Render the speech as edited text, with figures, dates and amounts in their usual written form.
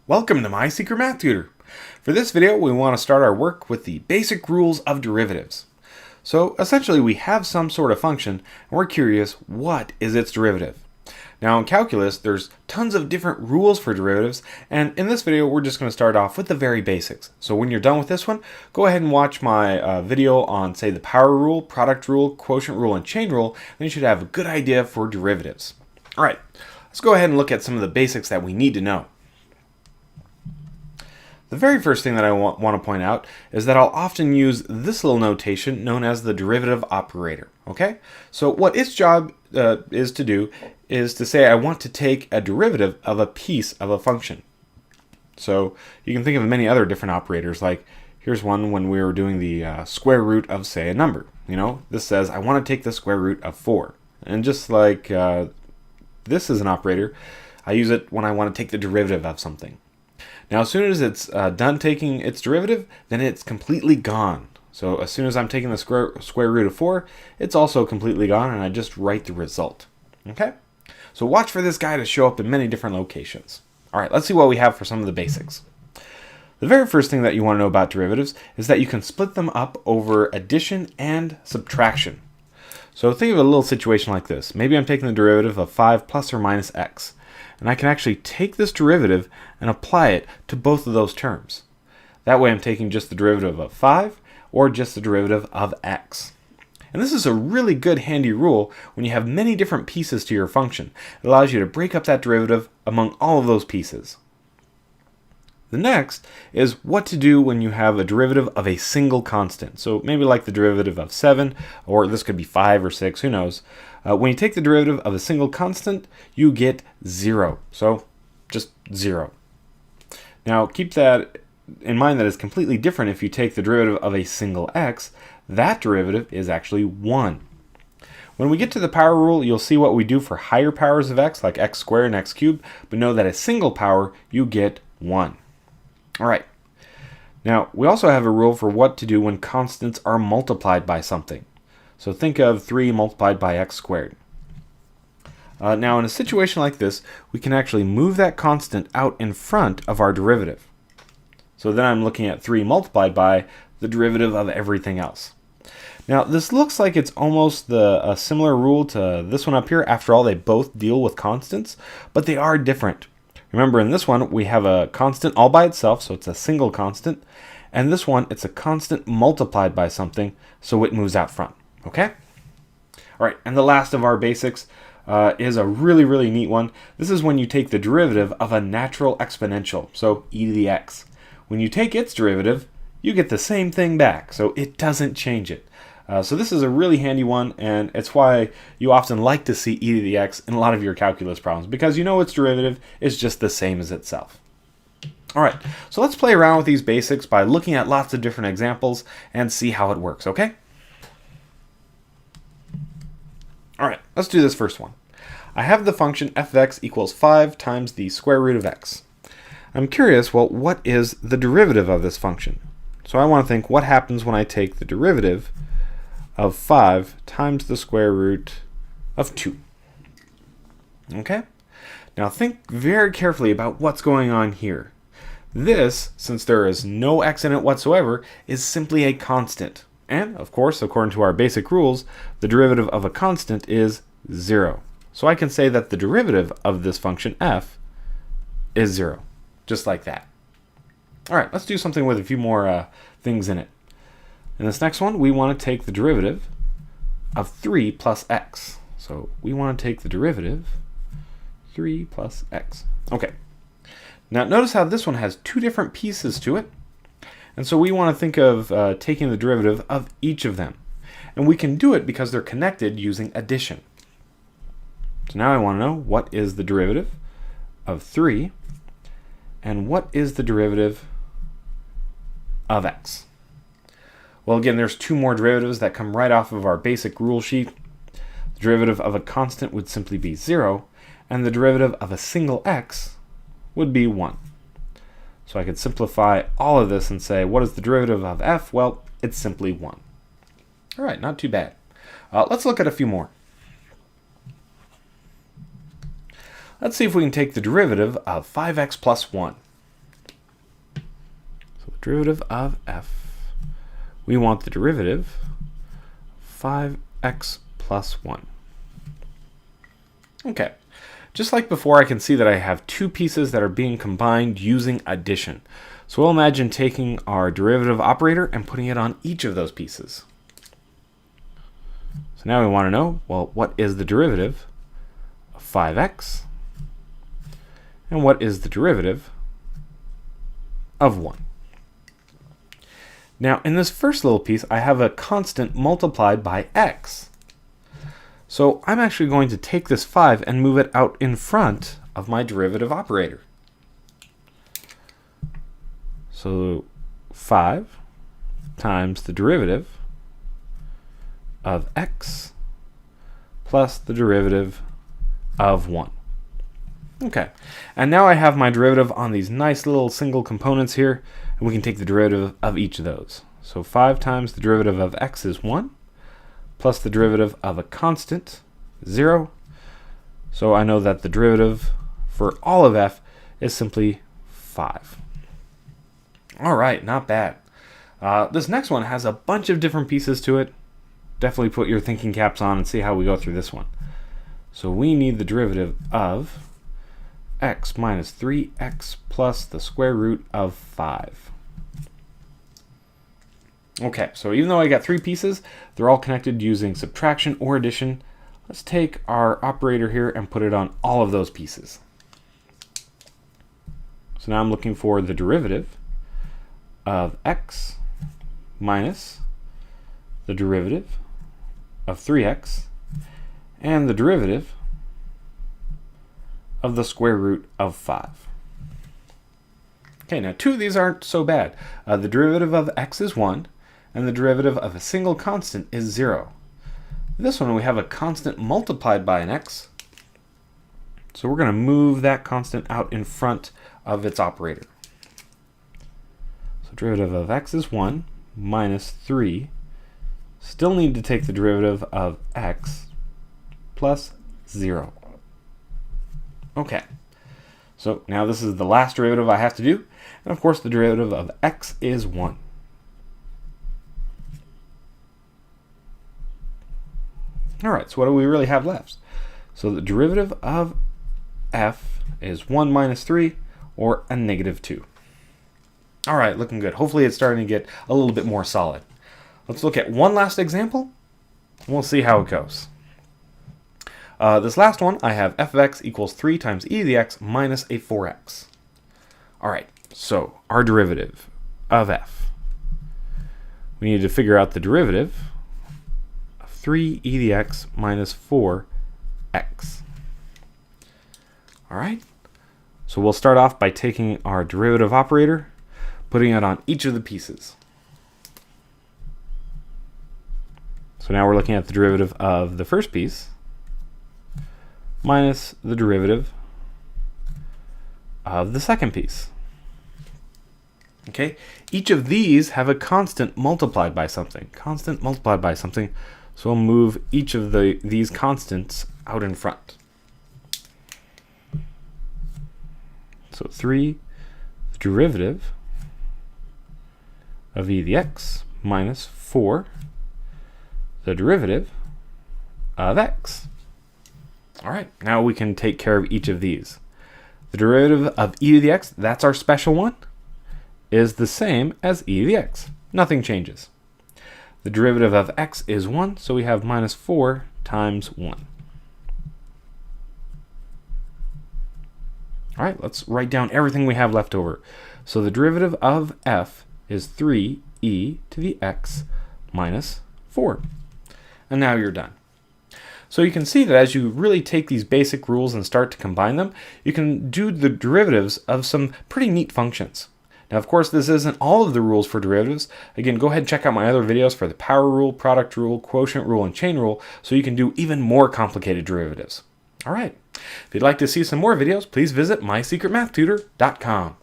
Welcome to My Secret Math Tutor. For this video, we want to start our work with the basic rules of derivatives. So essentially, we have some sort of function, and we're curious, what is its derivative? Now in calculus, there's tons of different rules for derivatives, and in this video, we're just going to start off with the very basics. So when you're done with this one, go ahead and watch my video on, say, the power rule, product rule, quotient rule, and chain rule, and you should have a good idea for derivatives. All right, let's go ahead and look at some of the basics that we need to know. The very first thing that I want to point out is that I'll often use this little notation known as the derivative operator. Okay, so what its job is to do is to say I want to take a derivative of a piece of a function. So you can think of many other different operators, like here's one when we were doing the square root of, say, a number. You know, this says I want to take the square root of 4. And just like this is an operator, I use it when I want to take the derivative of something. Now, as soon as it's done taking its derivative, then it's completely gone. So as soon as I'm taking the square root of 4, it's also completely gone, and I just write the result. Okay? So watch for this guy to show up in many different locations. All right, let's see what we have for some of the basics. The very first thing that you want to know about derivatives is that you can split them up over addition and subtraction. So think of a little situation like this. Maybe I'm taking the derivative of 5 plus or minus x. And I can actually take this derivative and apply it to both of those terms. That way I'm taking just the derivative of 5 or just the derivative of x. And this is a really good handy rule when you have many different pieces to your function. It allows you to break up that derivative among all of those pieces. The next is what to do when you have a derivative of a single constant. So maybe like the derivative of 7, or this could be 5 or 6, who knows. When you take the derivative of a single constant, you get 0. So just 0. Now keep that in mind that it's completely different if you take the derivative of a single x. That derivative is actually 1. When we get to the power rule, you'll see what we do for higher powers of x, like x squared and x cubed, but know that a single power, you get 1. All right. Now, we also have a rule for what to do when constants are multiplied by something. So think of 3 multiplied by x squared. Now, in a situation like this, we can actually move that constant out in front of our derivative. So then I'm looking at 3 multiplied by the derivative of everything else. Now, this looks like it's almost a similar rule to this one up here. After all, they both deal with constants, but they are different. Remember, in this one, we have a constant all by itself, so it's a single constant. And this one, it's a constant multiplied by something, so it moves out front. Okay? All right, and the last of our basics is a really, really neat one. This is when you take the derivative of a natural exponential, so e to the x. When you take its derivative, you get the same thing back, so it doesn't change it. So this is a really handy one, and it's why you often like to see e to the x in a lot of your calculus problems, because you know its derivative is just the same as itself. All right, so let's play around with these basics by looking at lots of different examples and see how it works, okay? All right, let's do this first one. I have the function f of x equals 5 times the square root of x. I'm curious, well, what is the derivative of this function? So I want to think what happens when I take the derivative of 5 times the square root of 2. Okay? Now think very carefully about what's going on here. This, since there is no x in it whatsoever, is simply a constant. And, of course, according to our basic rules, the derivative of a constant is 0. So I can say that the derivative of this function f is 0, just like that. All right, let's do something with a few more things in it. In this next one, we want to take the derivative of 3 plus x. So we want to take the derivative 3 plus x. Okay. Now notice how this one has 2 different pieces to it. And so we want to think of taking the derivative of each of them. And we can do it because they're connected using addition. So now I want to know what is the derivative of 3 and what is the derivative of x. Well, again, there's 2 more derivatives that come right off of our basic rule sheet. The derivative of a constant would simply be 0, and the derivative of a single x would be 1. So I could simplify all of this and say, what is the derivative of f? Well, it's simply 1. All right, not too bad. Let's look at a few more. Let's see if we can take the derivative of 5x plus 1. derivative of f. We want the derivative 5x plus 1. Okay, just like before, I can see that I have two pieces that are being combined using addition. So we'll imagine taking our derivative operator and putting it on each of those pieces. So now we want to know, well, what is the derivative of 5x? And what is the derivative of 1? Now, in this first little piece, I have a constant multiplied by x. So I'm actually going to take this 5 and move it out in front of my derivative operator. So 5 times the derivative of x plus the derivative of 1. Okay, and now I have my derivative on these nice little single components here, and we can take the derivative of each of those. So 5 times the derivative of x is 1, plus the derivative of a constant, 0. So I know that the derivative for all of f is simply 5. All right, not bad. This next one has a bunch of different pieces to it. Definitely put your thinking caps on and see how we go through this one. So we need the derivative of x minus 3x plus the square root of 5. Okay, so even though I got three pieces, they're all connected using subtraction or addition. Let's take our operator here and put it on all of those pieces. So now I'm looking for the derivative of x minus the derivative of 3x and the derivative of the square root of 5. Okay, now two of these aren't so bad. The derivative of x is 1, and the derivative of a single constant is 0. This one we have a constant multiplied by an x, so we're going to move that constant out in front of its operator. So derivative of x is 1 minus 3. Still need to take the derivative of x plus 0. Okay, so now this is the last derivative I have to do, and of course the derivative of x is 1. Alright, so what do we really have left? So the derivative of f is 1 minus 3, or a negative 2. Alright, looking good. Hopefully it's starting to get a little bit more solid. Let's look at one last example, and we'll see how it goes. This last one, I have f of x equals 3 times e to the x minus a 4x. Alright, so our derivative of f. We need to figure out the derivative of 3 e to the x minus 4x. Alright, so we'll start off by taking our derivative operator, putting it on each of the pieces. So now we're looking at the derivative of the first piece minus the derivative of the second piece. Okay, each of these have a constant multiplied by something. Constant multiplied by something. So we'll move each of these constants out in front. So 3, the derivative of e to the x minus 4, the derivative of x. All right, now we can take care of each of these. The derivative of e to the x, that's our special one, is the same as e to the x. Nothing changes. The derivative of x is 1, so we have minus 4 times 1. All right, let's write down everything we have left over. So the derivative of f is 3e to the x minus 4. And now you're done. So you can see that as you really take these basic rules and start to combine them, you can do the derivatives of some pretty neat functions. Now, of course, this isn't all of the rules for derivatives. Again, go ahead and check out my other videos for the power rule, product rule, quotient rule, and chain rule, so you can do even more complicated derivatives. All right. If you'd like to see some more videos, please visit mysecretmathtutor.com.